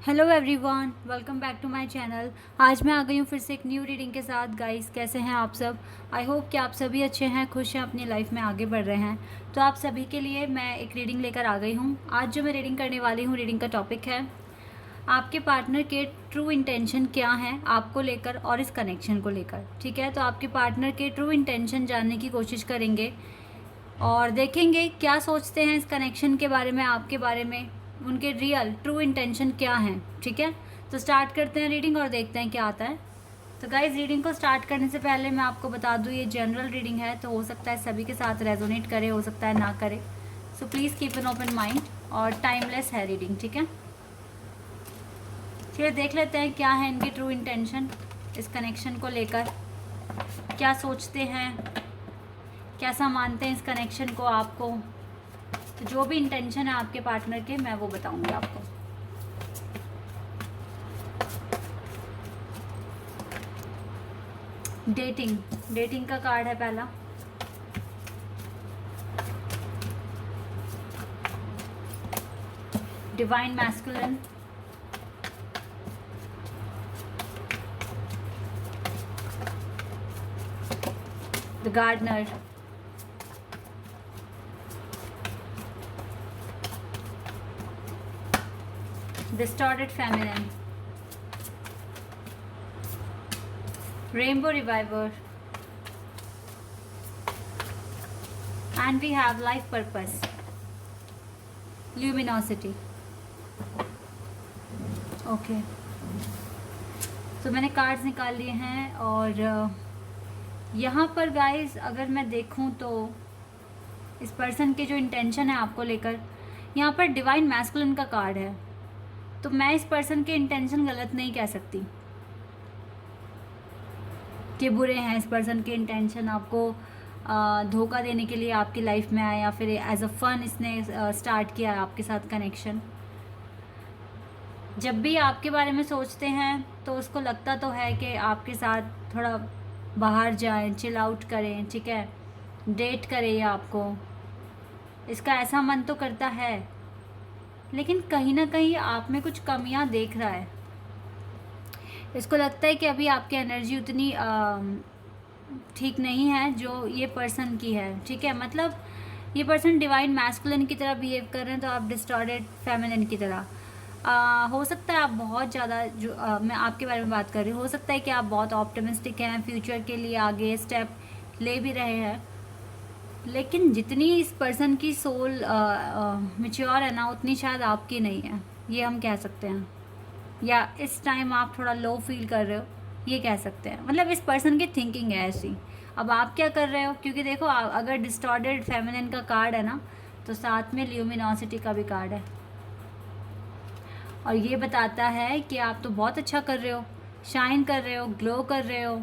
Hello everyone, welcome back to my channel. आज मैं आ गई हूँ फिर से एक न्यू रीडिंग के साथ। गाइस, कैसे हैं आप सब? आई होप कि आप सभी अच्छे हैं, खुश हैं, अपनी लाइफ में आगे बढ़ रहे हैं। तो आप सभी के लिए मैं एक रीडिंग लेकर आ गई हूँ। आज जो मैं रीडिंग करने वाली हूँ, रीडिंग का टॉपिक है आपके पार्टनर के ट्रू इंटेंशन क्या हैं आपको लेकर और इस कनेक्शन को लेकर। ठीक है, तो आपके पार्टनर के ट्रू इंटेंशन जानने की कोशिश करेंगे और देखेंगे क्या सोचते हैं इस कनेक्शन के बारे में, आपके बारे में, उनके रियल ट्रू इंटेंशन क्या हैं। ठीक है, तो स्टार्ट करते हैं रीडिंग और देखते हैं क्या आता है। तो गाइज, रीडिंग को स्टार्ट करने से पहले मैं आपको बता दूं, ये जनरल रीडिंग है, तो हो सकता है सभी के साथ रेजोनेट करे, हो सकता है ना करे। So please keep an open mind और टाइमलेस है रीडिंग। ठीक है, फिर देख लेते हैं क्या है इनकी ट्रू इंटेंशन इस कनेक्शन को लेकर, क्या सोचते हैं, कैसा मानते हैं इस कनेक्शन को आपको। तो जो भी इंटेंशन है आपके पार्टनर के, मैं वो बताऊंगी आपको। डेटिंग, डेटिंग का कार्ड है पहला। Divine masculine, the gardener, distorted feminine, rainbow reviver, and we have life purpose, luminosity. Okay, तो मैंने कार्ड्स निकाल लिए हैं और यहाँ पर गाइस अगर मैं देखूँ तो इस पर्सन के जो इंटेंशन है आपको लेकर, यहाँ पर डिवाइन मैस्कुलिन का कार्ड है। तो मैं इस पर्सन के इंटेंशन गलत नहीं कह सकती कि बुरे हैं। इस पर्सन के इंटेंशन आपको धोखा देने के लिए आपकी लाइफ में आया, या फिर एज अ फन इसने स्टार्ट किया आपके साथ कनेक्शन। जब भी आपके बारे में सोचते हैं तो उसको लगता तो है कि आपके साथ थोड़ा बाहर जाएं, चिल आउट करें, ठीक है, डेट करें या आपको, इसका ऐसा मन तो करता है, लेकिन कहीं ना कहीं आप में कुछ कमियां देख रहा है। इसको लगता है कि अभी आपकी एनर्जी उतनी ठीक नहीं है जो ये पर्सन की है। ठीक है, मतलब ये पर्सन डिवाइन मैस्कुलिन की तरह बिहेव कर रहे हैं, तो आप डिस्टॉर्टेड फेमिनिन की तरह। हो सकता है आप बहुत ज़्यादा जो मैं आपके बारे में बात कर रही हूँ, हो सकता है कि आप बहुत ऑप्टिमिस्टिक हैं, फ्यूचर के लिए आगे स्टेप ले भी रहे हैं, लेकिन जितनी इस पर्सन की सोल मैच्योर है ना, उतनी शायद आपकी नहीं है, ये हम कह सकते हैं। या इस टाइम आप थोड़ा लो फील कर रहे हो, ये कह सकते हैं। मतलब इस पर्सन की थिंकिंग है ऐसी। अब आप क्या कर रहे हो, क्योंकि देखो अगर डिस्टॉर्टेड फेमिनिन का कार्ड है ना, तो साथ में ल्यूमिनोसिटी का भी कार्ड है, और ये बताता है कि आप तो बहुत अच्छा कर रहे हो, शाइन कर रहे हो, ग्लो कर रहे हो।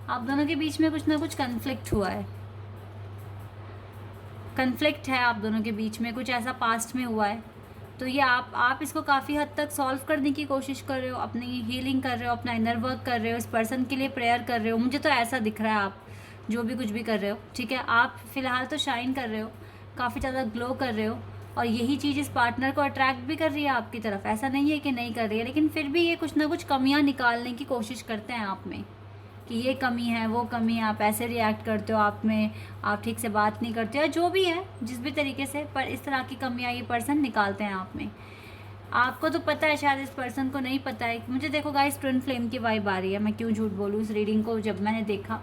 आप दोनों के बीच में कुछ ना कुछ कन्फ्लिक्ट हुआ है, कन्फ्लिक्ट है आप दोनों के बीच में, कुछ ऐसा पास्ट में हुआ है। तो ये आप इसको काफ़ी हद तक सॉल्व करने की कोशिश कर रहे हो, अपनी हीलिंग कर रहे हो, अपना इनर वर्क कर रहे हो, इस पर्सन के लिए प्रेयर कर रहे हो। मुझे तो ऐसा दिख रहा है आप जो भी कुछ भी कर रहे हो। ठीक है, आप फ़िलहाल तो शाइन कर रहे हो, काफ़ी ज़्यादा ग्लो कर रहे हो, और यही चीज़ इस पार्टनर को अट्रैक्ट भी कर रही है आपकी तरफ। ऐसा नहीं है कि नहीं कर रही है, लेकिन फिर भी ये कुछ ना कुछ कमियाँ निकालने की कोशिश करते हैं आप में, कि ये कमी है, वो कमी है, आप ऐसे रिएक्ट करते हो, आप में आप ठीक से बात नहीं करते हो, या जो भी है, जिस भी तरीके से, पर इस तरह की कमियां ये पर्सन निकालते हैं आप में। आपको तो पता है, शायद इस पर्सन को नहीं पता है। मुझे देखो गाइस, ट्विन फ्लेम की वाइब आ रही है, मैं क्यों झूठ बोलूँ। इस रीडिंग को जब मैंने देखा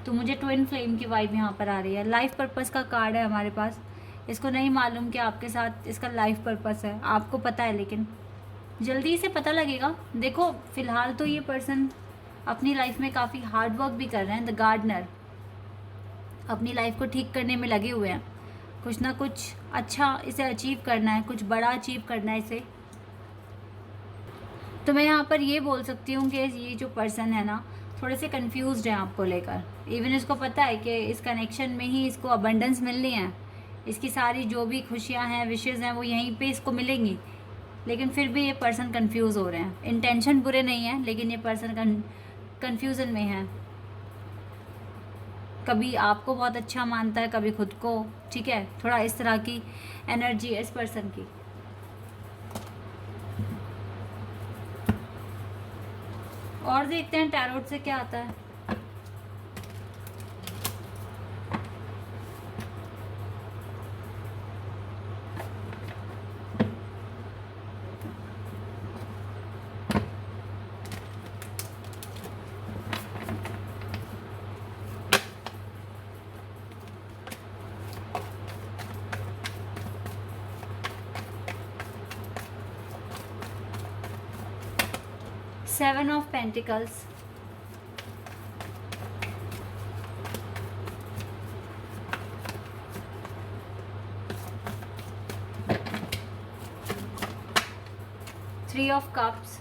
तो मुझे ट्विन फ्लेम की वाइब यहाँ पर आ रही है। लाइफ पर्पस का कार्ड है हमारे पास। इसको नहीं मालूम कि आपके साथ इसका लाइफ पर्पस है, आपको पता है, लेकिन जल्दी से पता लगेगा। देखो फिलहाल तो ये पर्सन अपनी लाइफ में काफ़ी हार्ड वर्क भी कर रहे हैं। द गार्डनर अपनी लाइफ को ठीक करने में लगे हुए हैं, कुछ ना कुछ अच्छा इसे अचीव करना है, कुछ बड़ा अचीव करना है इसे। तो मैं यहाँ पर ये बोल सकती हूँ कि ये जो पर्सन है ना, थोड़े से कंफ्यूज्ड हैं आपको लेकर। इवन इसको पता है कि इस कनेक्शन में ही इसको अबंडेंस मिलनी है, इसकी सारी जो भी खुशियाँ हैं, विशेज़ हैं, वो यहीं पे इसको मिलेंगी, लेकिन फिर भी ये पर्सन कंफ्यूज हो रहे हैं। इंटेंशन बुरे नहीं है, लेकिन ये पर्सन कन्फ्यूज़न में है। कभी आपको बहुत अच्छा मानता है, कभी खुद को। ठीक है, थोड़ा इस तरह की एनर्जी है इस पर्सन की। और देखते हैं टैरोट से क्या आता है। Seven of Pentacles, Three of Cups,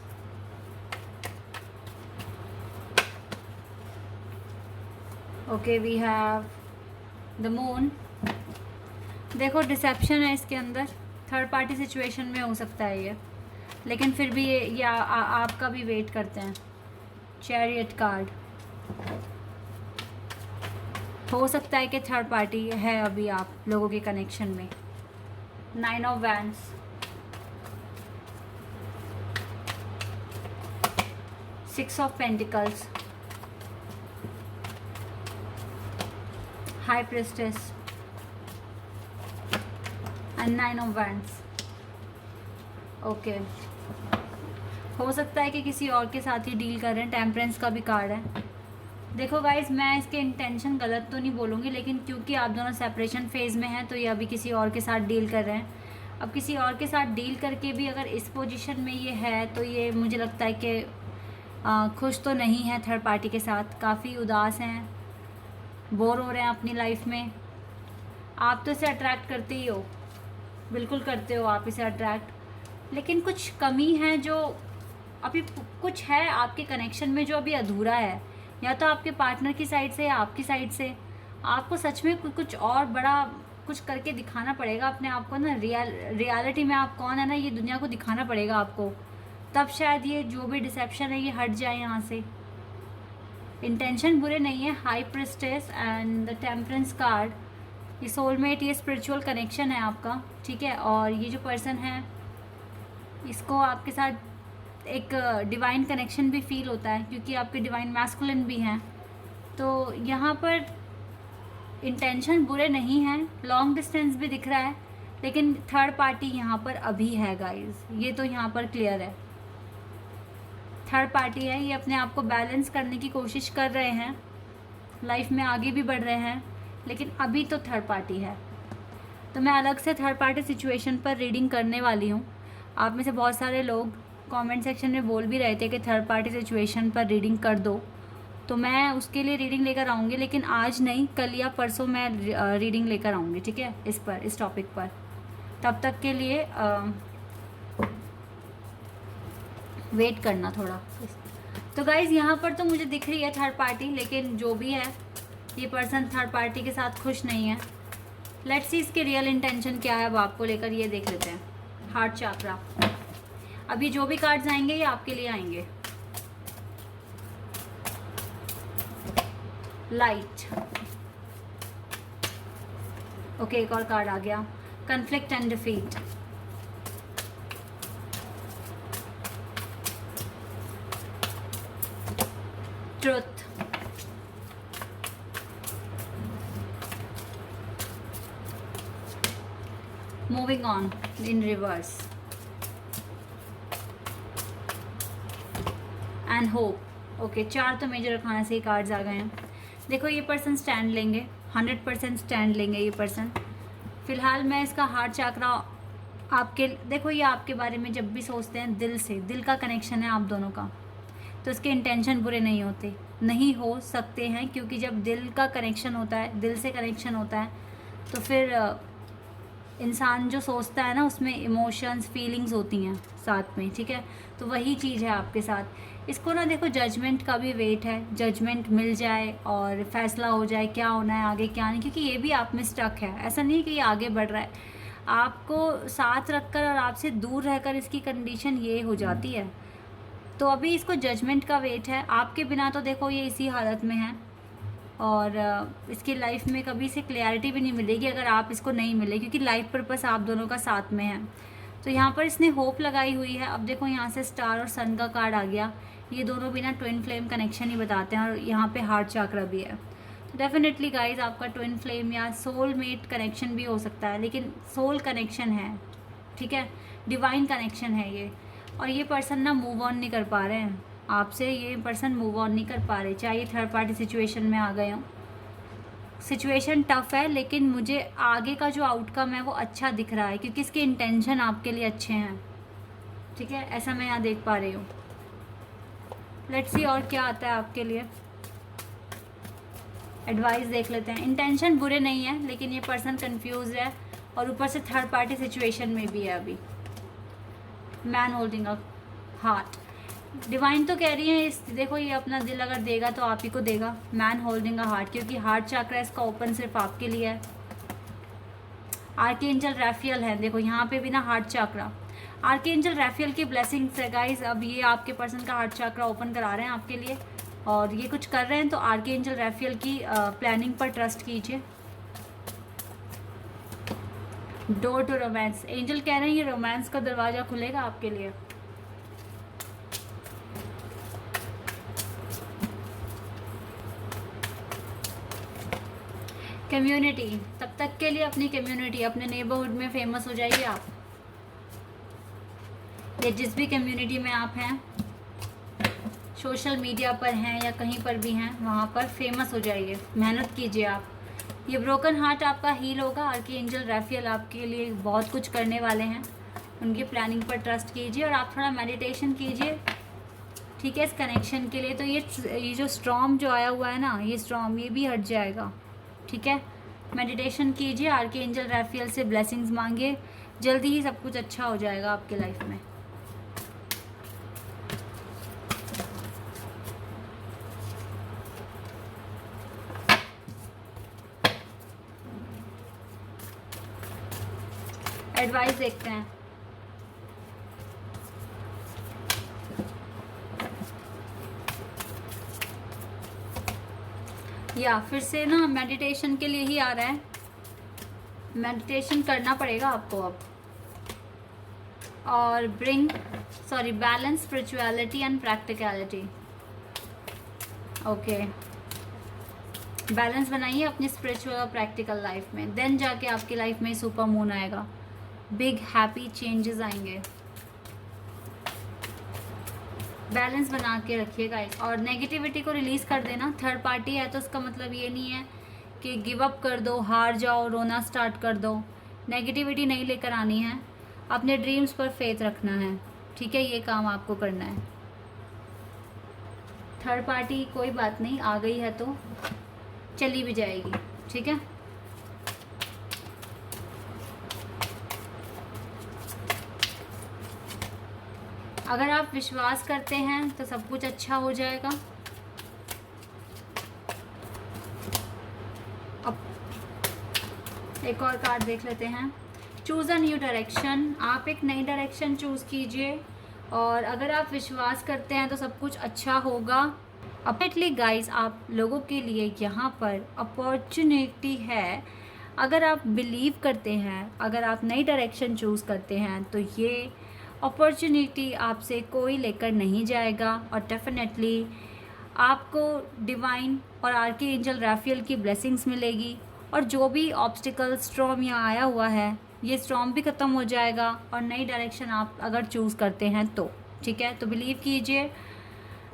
okay we have the Moon। देखो डिसेप्शन है इसके अंदर, थर्ड पार्टी सिचुएशन में हो सकता है ये, लेकिन फिर भी ये आपका भी वेट करते हैं। चैरियट कार्ड, हो सकता है कि थर्ड पार्टी है अभी आप लोगों के कनेक्शन में। 9 of wands, six of pentacles, high priestess and 9 of wands. Okay, हो सकता है कि किसी और के साथ ही डील कर रहे हैं। टेम्परेंस का भी कार्ड है। देखो गाइज, मैं इसके इंटेंशन गलत तो नहीं बोलूँगी, लेकिन क्योंकि आप दोनों सेपरेशन फेज़ में हैं तो ये अभी किसी और के साथ डील कर रहे हैं। अब किसी और के साथ डील करके भी अगर इस पोजीशन में ये है तो ये मुझे लगता है कि खुश तो नहीं है थर्ड पार्टी के साथ, काफ़ी उदास हैं, बोर हो रहे हैं अपनी लाइफ में। आप तो इसे अट्रैक्ट करते ही हो, बिल्कुल करते हो आप इसे अट्रैक्ट, लेकिन कुछ कमी है जो अभी कुछ है आपके कनेक्शन में जो अभी अधूरा है, या तो आपके पार्टनर की साइड से या आपकी साइड से। आपको सच में कुछ और बड़ा कुछ करके दिखाना पड़ेगा अपने आप को ना। रियलिटी में आप कौन है ना, ये दुनिया को दिखाना पड़ेगा आपको, तब शायद ये जो भी डिसेप्शन है ये हट जाए यहाँ से। इंटेंशन बुरे नहीं है। High priestess and the temperance card, ये सोलमेट, ये स्पिरिचुअल कनेक्शन है आपका, ठीक है। और ये जो पर्सन है इसको आपके साथ एक डिवाइन कनेक्शन भी फील होता है, क्योंकि आपके डिवाइन मैस्कुलिन भी हैं। तो यहाँ पर इंटेंशन बुरे नहीं हैं, लॉन्ग डिस्टेंस भी दिख रहा है, लेकिन थर्ड पार्टी यहाँ पर अभी है गाइस, ये तो यहाँ पर क्लियर है। थर्ड पार्टी है, ये अपने आप को बैलेंस करने की कोशिश कर रहे हैं, लाइफ में आगे भी बढ़ रहे हैं, लेकिन अभी तो थर्ड पार्टी है। तो मैं अलग से थर्ड पार्टी सिचुएशन पर रीडिंग करने वाली हूँ। आप में से बहुत सारे लोग कमेंट सेक्शन में बोल भी रहे थे कि थर्ड पार्टी सिचुएशन पर रीडिंग कर दो, तो मैं उसके लिए रीडिंग लेकर आऊँगी, लेकिन आज नहीं, कल या परसों मैं रीडिंग लेकर आऊँगी, ठीक है, इस टॉपिक पर। तब तक के लिए वेट करना थोड़ा। तो गाइज़, यहाँ पर तो मुझे दिख रही है थर्ड पार्टी, लेकिन जो भी है ये पर्सन थर्ड पार्टी के साथ खुश नहीं है। लेट्स सी इसके रियल इंटेंशन क्या है अब आपको लेकर, ये देख लेते हैं। हार्ट चक्रा, अभी जो भी कार्ड्स आएंगे ये आपके लिए आएंगे। लाइट, ओके, एक और कार्ड आ गया। Conflict and defeat, truth, moving on in reverse, and hope. Okay, चार तो मेजर रखाने से ही कार्ड्स आ गए हैं। देखो, ये पर्सन स्टैंड लेंगे, 100% स्टैंड लेंगे ये पर्सन। फिलहाल मैं इसका हार्ट चक्रा आपके, देखो ये आपके बारे में जब भी सोचते हैं दिल से, दिल का कनेक्शन है आप दोनों का, तो इसके इंटेंशन बुरे नहीं होते, नहीं हो सकते हैं, क्योंकि जब दिल का कनेक्शन होता है, दिल से कनेक्शन होता है, तो फिर इंसान जो सोचता है ना उसमें इमोशंस, फीलिंग्स होती हैं साथ में, ठीक है। तो वही चीज़ है आपके साथ। इसको ना देखो, जजमेंट का भी वेट है, जजमेंट मिल जाए और फैसला हो जाए क्या होना है आगे क्या नहीं, क्योंकि ये भी आप में स्टक है। ऐसा नहीं कि ये आगे बढ़ रहा है, आपको साथ रखकर और आपसे दूर रहकर इसकी कंडीशन ये हो जाती है। तो अभी इसको जजमेंट का वेट है, आपके बिना तो देखो ये इसी हालत में है, और इसकी लाइफ में कभी से क्लैरिटी भी नहीं मिलेगी अगर आप इसको नहीं मिले, क्योंकि लाइफ पर्पस आप दोनों का साथ में है। तो यहाँ पर इसने होप लगाई हुई है। अब देखो, यहाँ से स्टार और सन का कार्ड आ गया, ये दोनों भी ना ट्विन फ्लेम कनेक्शन ही बताते हैं, और यहाँ पे हार्ट चक्र भी है। तो डेफिनेटली गाइज आपका ट्विन फ्लेम या सोल मेट कनेक्शन भी हो सकता है, लेकिन सोल कनेक्शन है, ठीक है, डिवाइन कनेक्शन है ये। और ये पर्सन ना मूव ऑन नहीं कर पा रहे हैं आपसे, ये पर्सन मूव ऑन नहीं कर पा रहे, चाहे थर्ड पार्टी सिचुएशन में आ गए हों। सिचुएशन टफ है, लेकिन मुझे आगे का जो आउटकम है वो अच्छा दिख रहा है, क्योंकि इसके इंटेंशन आपके लिए अच्छे हैं, ठीक है, ऐसा मैं यहाँ देख पा रही हूँ। लेट्स सी और क्या आता है आपके लिए, एडवाइस देख लेते हैं। इंटेंशन बुरे नहीं है, लेकिन ये पर्सन कंफ्यूज है और ऊपर से थर्ड पार्टी सिचुएशन में भी है अभी। Man holding a heart, divine तो कह रही है इस, देखो ये अपना दिल अगर देगा तो आप ही को देगा। मैन होल्डिंग अ हार्ट, क्योंकि हार्ट चक्र इसका ओपन सिर्फ आपके लिए है। आर्कएंजल रैफियल है, देखो यहाँ पे भी ना हार्ट चक्र, आर्कएंजल रैफियल की ब्लेसिंग्स है गाइस। अब ये आपके पर्सन का हार्ट चक्र ओपन करा रहे हैं आपके लिए, और ये कुछ कर रहे हैं तो आर्कएंजल रैफियल की प्लानिंग पर ट्रस्ट कीजिए। डोर टू रोमांस, एंजल कह रहे हैं ये रोमांस का दरवाज़ा खुलेगा आपके लिए। कम्युनिटी, तब तक के लिए अपनी कम्युनिटी, अपने नेबरहुड में फेमस हो जाइए आप, या जिस भी कम्युनिटी में आप हैं, सोशल मीडिया पर हैं या कहीं पर भी हैं, वहाँ पर फेमस हो जाइए, मेहनत कीजिए आप। ये ब्रोकन हार्ट आपका हील होगा। आर्कएंजल रैफियल आपके लिए बहुत कुछ करने वाले हैं, उनकी प्लानिंग पर ट्रस्ट कीजिए और आप थोड़ा मेडिटेशन कीजिए, ठीक है, इस कनेक्शन के लिए। तो ये जो स्टॉर्म जो आया हुआ है ना, ये स्टॉर्म ये भी हट जाएगा, ठीक है। मेडिटेशन कीजिए, आर्कएंजल रैफियल से ब्लेसिंग्स मांगिए, जल्दी ही सब कुछ अच्छा हो जाएगा आपके लाइफ में। एडवाइस देखते हैं। या फिर से ना मेडिटेशन के लिए ही आ रहा है, मेडिटेशन करना पड़ेगा आपको अब। और balance spirituality and practicality, okay, balance बनाइए अपनी स्पिरिचुअल और प्रैक्टिकल लाइफ में, देन जाके आपकी लाइफ में सुपर मून आएगा, बिग हैप्पी चेंजेस आएंगे। बैलेंस बना के रखिएगा और नेगेटिविटी को रिलीज़ कर देना। थर्ड पार्टी है तो उसका मतलब ये नहीं है कि गिव अप कर दो, हार जाओ, रोना स्टार्ट कर दो। नेगेटिविटी नहीं लेकर आनी है, अपने ड्रीम्स पर फेथ रखना है, ठीक है, ये काम आपको करना है। थर्ड पार्टी कोई बात नहीं, आ गई है तो चली भी जाएगी, ठीक है। अगर आप विश्वास करते हैं तो सब कुछ अच्छा हो जाएगा। अब एक और कार्ड देख लेते हैं। चूज़ अ न्यू डायरेक्शन, आप एक नई डायरेक्शन चूज़ कीजिए, और अगर आप विश्वास करते हैं तो सब कुछ अच्छा होगा। अपडेटली गाइस, आप लोगों के लिए यहाँ पर अपॉर्चुनिटी है। अगर आप बिलीव करते हैं, अगर आप नई डायरेक्शन चूज़ करते हैं, तो ये अपॉर्चुनिटी आपसे कोई लेकर नहीं जाएगा, और डेफिनेटली आपको डिवाइन और आर्कएंजल रैफियल की ब्लेसिंग्स मिलेगी। और जो भी ऑब्स्टिकल स्टॉर्म यहाँ आया हुआ है, ये स्टॉर्म भी ख़त्म हो जाएगा, और नई डायरेक्शन आप अगर चूज़ करते हैं तो, ठीक है। तो बिलीव कीजिए,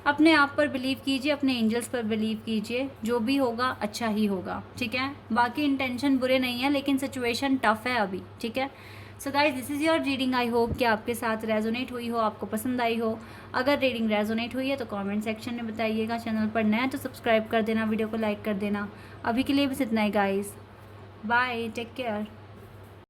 अपने आप पर बिलीव कीजिए, अपने एंजल्स पर बिलीव कीजिए, जो भी होगा अच्छा ही होगा, ठीक है। बाकी इंटेंशन बुरे नहीं है, लेकिन सिचुएशन टफ है अभी, ठीक है। So guys, this is your reading. I hope कि आपके साथ रेजोनेट हुई हो, आपको पसंद आई हो। अगर रीडिंग रेजोनेट हुई है तो कमेंट सेक्शन में बताइएगा। चैनल पर नया है तो सब्सक्राइब कर देना, वीडियो को लाइक कर देना। अभी के लिए बस इतना ही गाइज, बाय, टेक केयर।